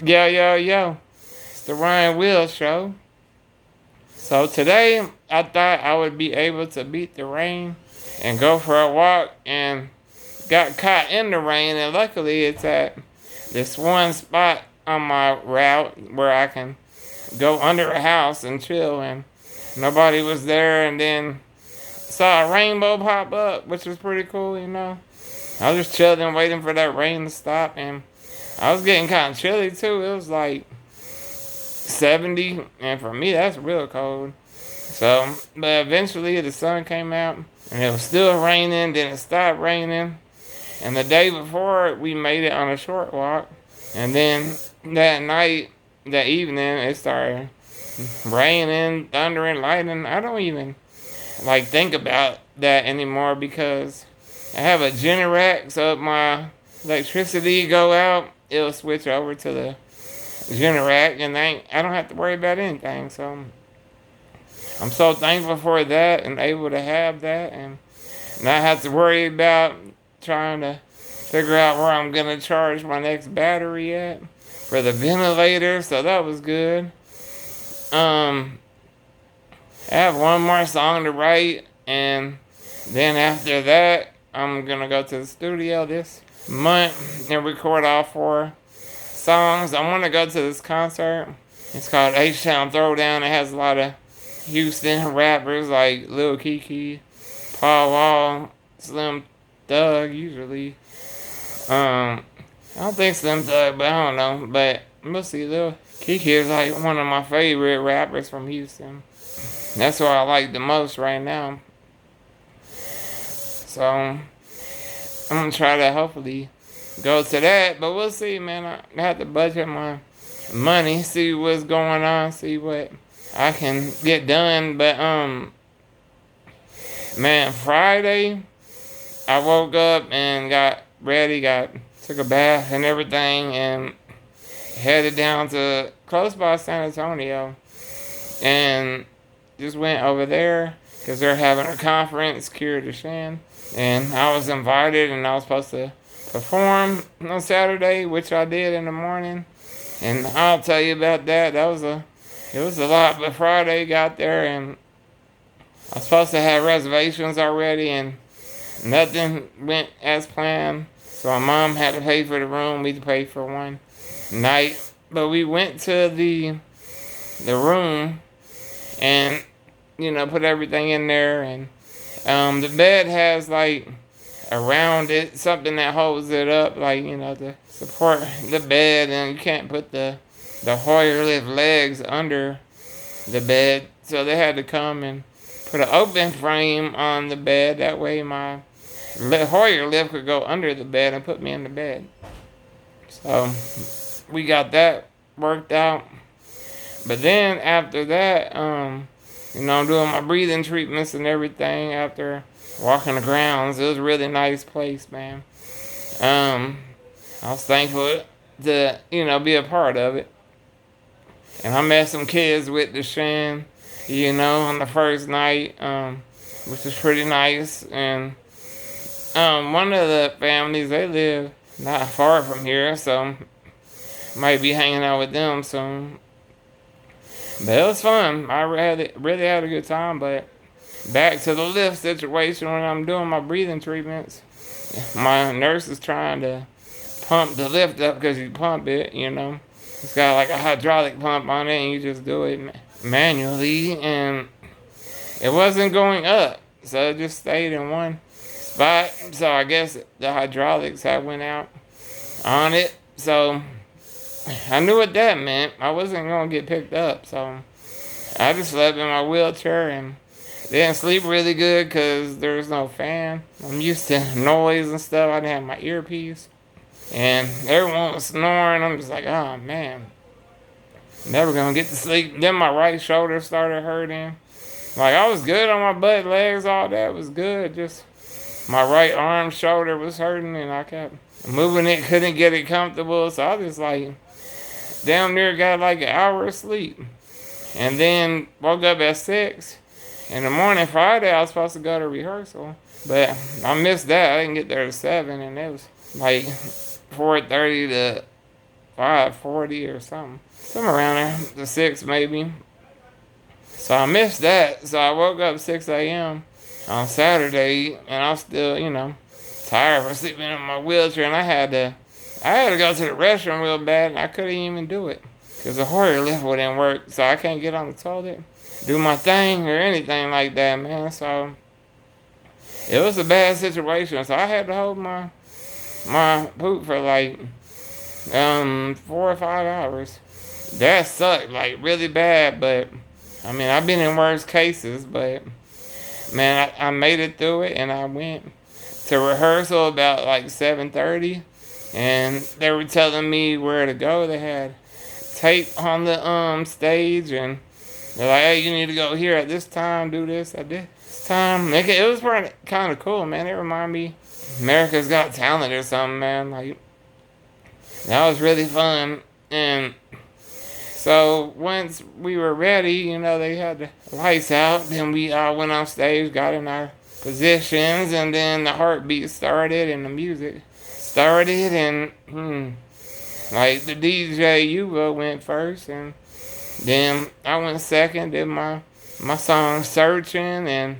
Yo. It's the Wheelz Show. So today, I thought I would be able to beat the rain and go for a walk, and got caught in the rain, and luckily it's at this one spot on my route where I can go under a house and chill, and nobody was there, and then saw a rainbow pop up, which was pretty cool. I was just chilling, waiting for that rain to stop, and I was getting kind of chilly too. It was like 70, and for me, that's real cold. So, but eventually the sun came out, and it was still raining, then it stopped raining. And the day before, we made it on a short walk, and then that night, that evening, it started raining, thundering, lightning. I don't even like think about that anymore because I have a Generac, so if my electricity go out, it'll switch over to the Generac, and I don't have to worry about anything. So I'm so thankful for that and able to have that and not have to worry about trying to figure out where I'm gonna charge my next battery at for the ventilator. So that was good. Um, I have one more song to write, and then after that, I'm gonna go to the studio this month and record all 4 songs. I want to go to this concert. It's called H-Town Throwdown. It has a lot of Houston rappers like Lil Keke, Paul Wall, Slim Thug usually. I don't think Slim Thug, but I don't know. But we'll see. Lil Keke is like one of my favorite rappers from Houston. That's what I like the most right now. So I'm gonna try to hopefully go to that, but we'll see, man. I have to budget my money, see what's going on, see what I can get done. But man, Friday I woke up and got ready, took a bath and everything, and headed down to close by San Antonio, and just went over there because they're having a conference, Cure to Shin, and I was invited, and I was supposed to perform on Saturday, which I did in the morning, and I'll tell you about that. It was a lot, but Friday got there, and I was supposed to have reservations already, and nothing went as planned. So my mom had to pay for the room. We paid for one night, but we went to the room and put everything in there, and the bed has like around it something that holds it up, like to support the bed, and you can't put the Hoyer lift legs under the bed, so they had to come and put an open frame on the bed. That way my Hoyer lift could go under the bed and put me in the bed. So we got that worked out. But then after that, I'm doing my breathing treatments and everything after walking the grounds. It was a really nice place, man. I was thankful to, be a part of it. And I met some kids with the Shin, on the first night, which was pretty nice. And one of the families, they live not far from here, so might be hanging out with them soon. But it was fun. I really had a good time. But back to the lift situation, when I'm doing my breathing treatments, my nurse is trying to pump the lift up because you pump it, It's got like a hydraulic pump on it, and you just do it manually, and it wasn't going up, so it just stayed in one spot. So I guess the hydraulics had went out on it. So I knew what that meant. I wasn't going to get picked up, so I just slept in my wheelchair and didn't sleep really good because there's no fan. I'm used to noise and stuff. I didn't have my earpiece, and everyone was snoring. I'm just like, oh man, never going to get to sleep. Then my right shoulder started hurting. Like, I was good on my butt, legs, all that was good. Just my right arm, shoulder was hurting, and I kept moving it, couldn't get it comfortable. So I was just like, damn near got like an hour of sleep. And then woke up at 6 in the morning. Friday, I was supposed to go to rehearsal, but I missed that. I didn't get there at 7, and it was like 4:30 to 5:40 or something. Somewhere around there, the 6 maybe. So I missed that. So I woke up 6 a.m. on Saturday, and I was still, tired from sleeping in my wheelchair, and I had to go to the restroom real bad, and I couldn't even do it because the Hoyer lift wouldn't work, so I can't get on the toilet, do my thing, or anything like that, man. So it was a bad situation. So I had to hold my poop for like 4 or 5 hours. That sucked, like really bad. But I mean, I've been in worse cases, but man, I made it through it, and I went to rehearsal about like 7:30, and they were telling me where to go. They had tape on the stage, and they're like, "Hey, you need to go here at this time, do this at this time." It was kind of cool, man. It reminded me America's Got Talent or something, man. Like that was really fun. And so once we were ready, they had the lights out. Then we all went on stage, got in our positions, and then the heartbeat started and the music started, and like the DJ Yuba went first, and then I went second, did my song Searching, and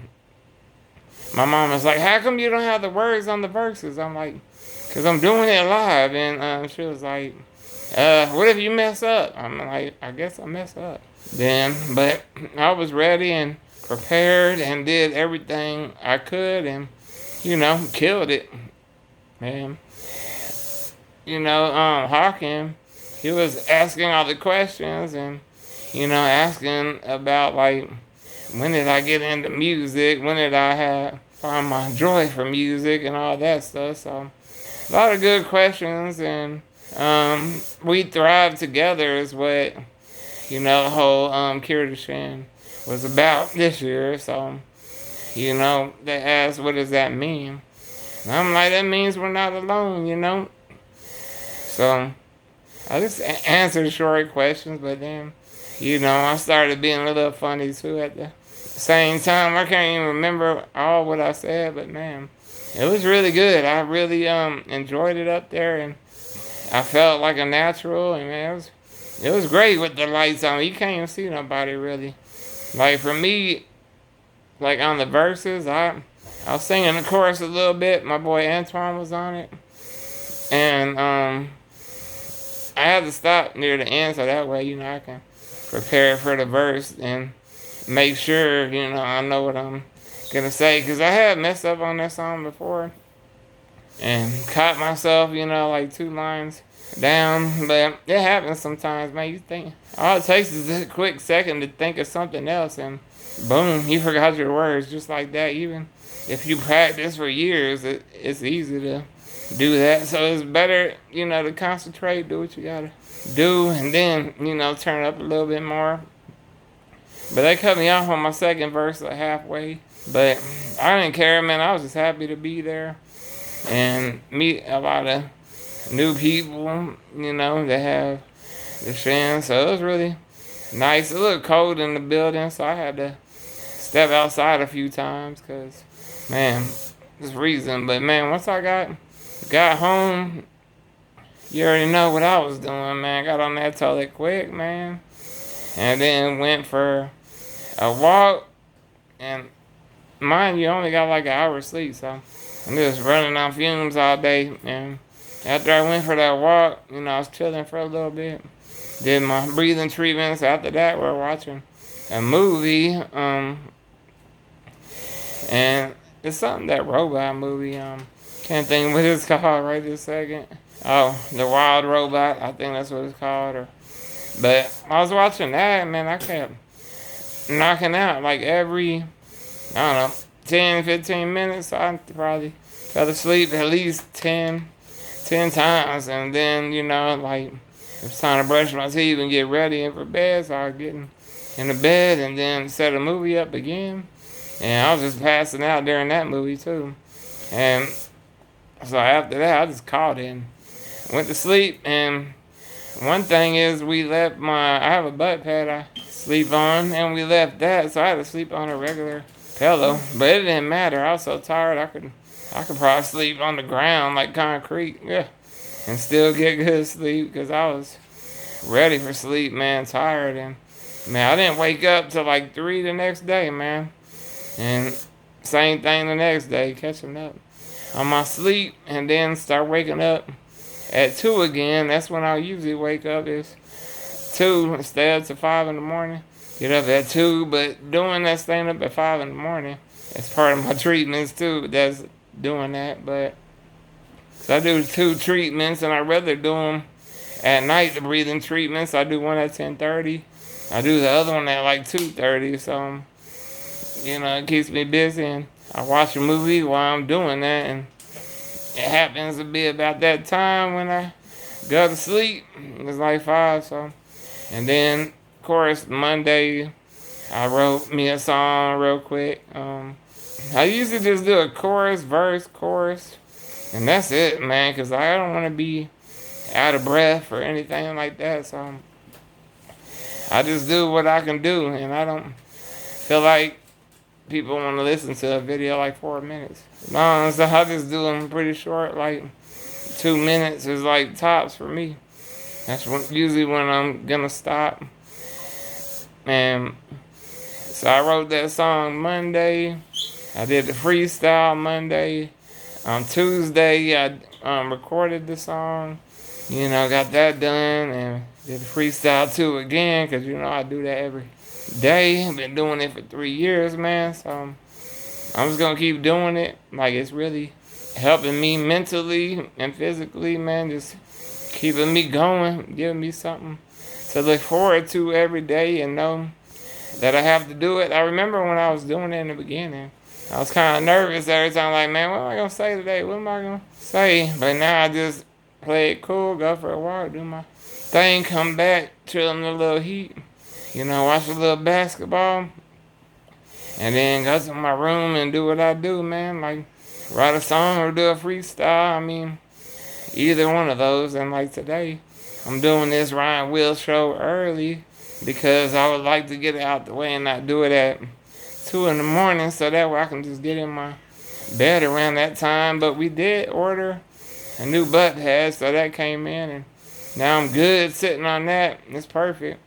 my mom was like, "How come you don't have the words on the verses?" I'm like, "Cause I'm doing it live," and she was like, "What if you mess up?" I'm like, "I guess I messed up." But I was ready and prepared and did everything I could, and killed it, man. Hawking, he was asking all the questions, and asking about like when did I get into music, when did I find my joy for music and all that stuff. So a lot of good questions, and we thrived together is what the whole Cure the Shin was about this year. So they asked, what does that mean? And I'm like, that means we're not alone. So I just answered short questions, but then I started being a little funny too at the same time. I can't even remember all what I said, but man, it was really good. I really enjoyed it up there, and I felt like a natural, and man, it was great with the lights on. You can't even see nobody really. Like for me, like on the verses, I was singing the chorus a little bit. My boy Antoine was on it, and I had to stop near the end so that way I can prepare for the verse and make sure I know what I'm gonna say, because I had messed up on that song before and caught myself like 2 lines down. But it happens sometimes, man. You think all it takes is a quick second to think of something else, and boom, you forgot your words just like that. Even if you practice for years, it's easy to do that. So it's better to concentrate, do what you gotta do, and then turn up a little bit more. But they cut me off on my second verse like halfway, but I didn't care, man. I was just happy to be there and meet a lot of new people that have the Shin. So it was really nice. It looked cold in the building, so I had to step outside a few times because, man, this reason. But man, once I got home, you already know what I was doing, man. Got on that toilet quick, man, and then went for a walk. And mind you, only got like an hour sleep, so I'm just running on fumes all day. And after I went for that walk, I was chilling for a little bit, did my breathing treatments. After that, we're watching a movie, and it's something, that robot movie, can't think what it's called right this second. Oh, The Wild Robot, I think that's what it's called. But I was watching that, man. I kept knocking out like every, I don't know, 10, 15 minutes. I probably fell asleep at least 10 times. And then, like, it's time to brush my teeth and get ready for bed. So I was getting in the bed and then set a movie up again. And I was just passing out during that movie too. And so after that, I just called in, went to sleep. And one thing is, I have a butt pad I sleep on, and we left that, so I had to sleep on a regular pillow. But it didn't matter. I was so tired, I could probably sleep on the ground like concrete. Yeah. and still get good sleep because I was ready for sleep, man, tired. And, man, I didn't wake up till like 3 the next day, man. And same thing the next day, catching up on my sleep, and then start waking up at 2 again. That's when I usually wake up, is 2 instead to 5 in the morning. Get up at 2, but doing that, staying up at 5 in the morning, it's part of my treatments too. That's doing that, but so I do 2 treatments, and I'd rather do them at night, the breathing treatments. I do one at 10:30. I do the other one at like 2:30. So, it keeps me busy, and I watch a movie while I'm doing that, and it happens to be about that time when I go to sleep. It's like 5, so. And then, of course, Monday, I wrote me a song real quick. I usually just do a chorus, verse, chorus, and that's it, man, because I don't want to be out of breath or anything like that, so I just do what I can do, and I don't feel like people want to listen to a video like 4 minutes long, so I just do them pretty short, like 2 minutes is like tops for me. That's usually when I'm gonna stop. And so I wrote that song Monday. I did the freestyle Monday. On Tuesday, I recorded the song. Got that done, and did the freestyle too again, because I do that every day. I've been doing it for 3 years, man. So I'm just gonna keep doing it. Like, it's really helping me mentally and physically, man. Just keeping me going, giving me something to look forward to every day, and know that I have to do it. I remember when I was doing it in the beginning, I was kind of nervous every time, like, man, what am I going to say today? What am I going to say? But now I just play it cool, go for a walk, do my thing, come back, chill in the little heat, watch a little basketball, and then go to my room and do what I do, man, like write a song or do a freestyle. I mean, either one of those. And like today, I'm doing this Wheelz Sho early because I would like to get it out the way and not do it at 2 in the morning, so that way I can just get in my bed around that time. But we did order a new butt pad, so that came in, and now I'm good sitting on that. It's perfect.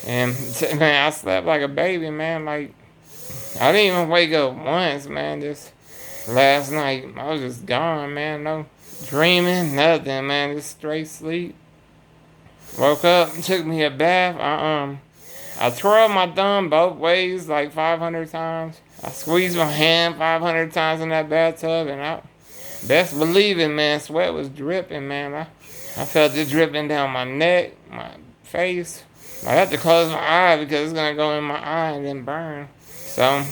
And man, I slept like a baby, man. Like, I didn't even wake up once, man. This last night, I was just gone, man. No dreaming, nothing, man. Just straight sleep. Woke up, took me a bath. I twirled my thumb both ways like 500 times. I squeezed my hand 500 times in that bathtub, and I best believe it, man. Sweat was dripping, man. I felt it dripping down my neck, my face. I had to close my eye because it's gonna go in my eye and then burn. So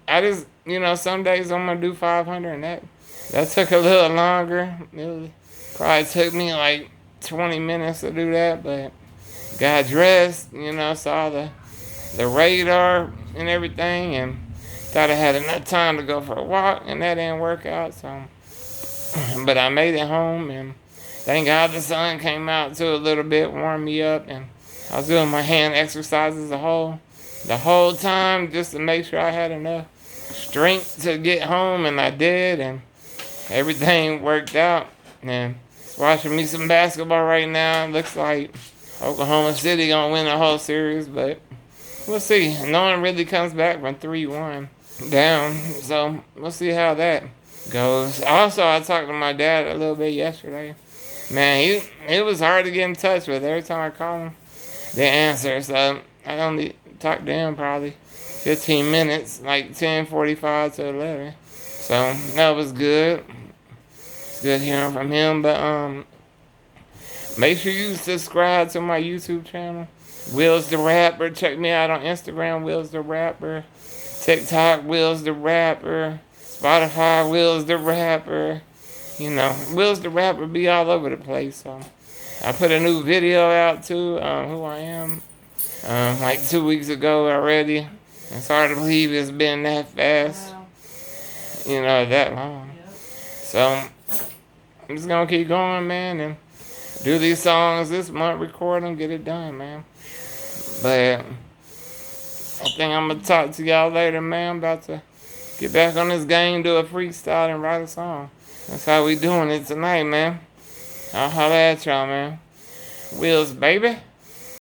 I just, some days I'm gonna do 500, and that took a little longer. It probably took me like 20 minutes to do that, but got dressed, saw the radar and everything, and thought I had enough time to go for a walk, and that didn't work out. So, but I made it home, and thank God the sun came out too a little bit, warmed me up, and I was doing my hand exercises the whole time just to make sure I had enough strength to get home, and I did, and everything worked out. And watching me some basketball right now. It looks like Oklahoma City gonna win the whole series, but we'll see. No one really comes back from 3-1 down, so we'll see how that goes. Also, I talked to my dad a little bit yesterday. Man, it was hard to get in touch with. Every time I call him, they answer. So I only talked to him probably 15 minutes, like 10:45 to 11. So that was good. It's good hearing from him. But make sure you subscribe to my YouTube channel, Wheelz the Rapper. Check me out on Instagram, Wheelz the Rapper. TikTok, Wheelz the Rapper. Spotify, Wheelz the Rapper. Wheelz the Rapper be all over the place. So I put a new video out too, who I am, like 2 weeks ago already. It's hard to believe it's been that fast, that long. Yep. So I'm just gonna keep going, man, and do these songs this month, record them, get it done, man. But I think I'm gonna talk to y'all later, man. I'm about to get back on this game, do a freestyle, and write a song. That's how we doing it tonight, man. I'll holler at y'all, man. Wheelz, baby.